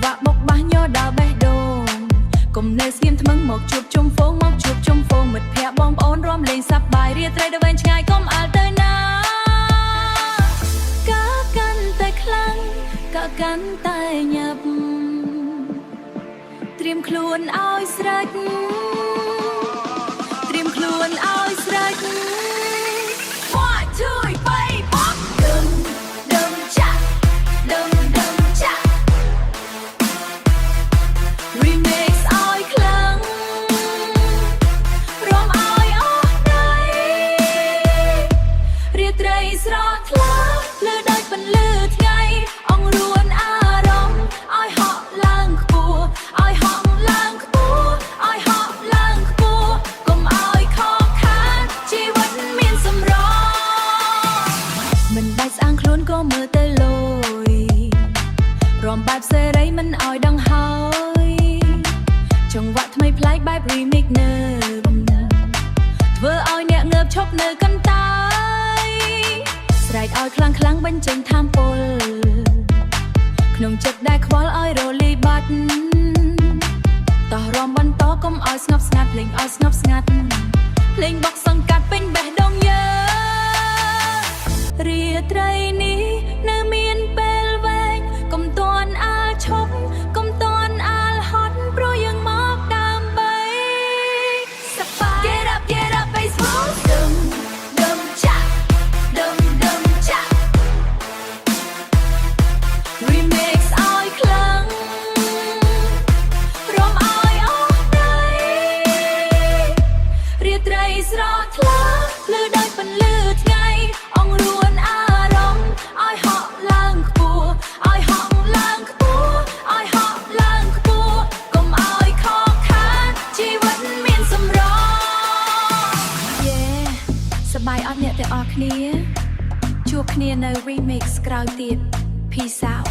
ង្វាក់បុកបាសញ័រដល់បេះដូងកុំនៅស្ងៀមថ្មឹងមកជួបជុំហ្វូងមកជួបជុំហ្វូងមិត្តភ័ក្តិបងប្អូនរួមលេងសប្បាយរាត្រីដល់វែងឆ្ងាយកុំអើទៅណាកាកាន់តែខ្លាំងកាកាន់តែញាប់ត្រៀមខ្លួនឲ្យស្រេចត្រៀមខ្លួនឲ្យស្រេចOne, two, three, four. Dum dum cha, dum dum cha. Remix ឲ្យខ្លាំងរំឲ្យអស់ដៃរាត្រីស្រស់ថ្លាលើដោយពន្លឺថ្ងៃអង្រួនអារម្មណ៍ឲ្យហក់ឡើងខ្ពស់ឲ្យហក់ឡើងខ្ពស់ឲ្យហក់ឡើងខ្ពស់កុំឲ្យខកខានជីវិតមានសម្រស់មិនបាច់ស្អាងខ្លួនក៏មើលទៅលយរំបែបសេរីមិនឲ្យដង្ហើយចង្វាក់ថ្មីប្លែកបែប remix នើបធ្វើឲ្យអ្នកងើបឈប់នៅកន្តាយស្រែកឲ្យខ្លាំងបញ្ចេញថាមពលក្នុងចិត្តដែលខ្វល់ឲ្យរលីបាត់តោះរំបន្តកុំឲ្យស្ងប់ស្ងាត់លេងឲ្យស្ងប់ស្ងាត់លេងបុកសង្កាត់ពេញបេះដូងយើងរាត្រីនេះនៅមានពេលវែងកុំទាន់អាលឈប់កុំទាន់អាលហត់ព្រោះយើងមកដើម្បីសប្បាយ Get up Facebook dum dum cha dum dum cha Remix ឲ្យខ្លាំងរំឲ្យអស់ដៃរាត្រីស្រស់ថ្លាលើដោយពន្លឺថ្ងៃអង្រួនអារម្មណ៍ឲ្យហក់ឡើងខ្ពស់ឲ្យហក់ឡើងខ្ពស់ឲ្យហក់ឡើងខ្ពស់កុំឲ្យខកខានជីវិតមានសម្រស់សប្បាយអត់អ្នកទាំងអស់គ្នាជួបគ្នានៅ remix ក្រោយទៀត Peace out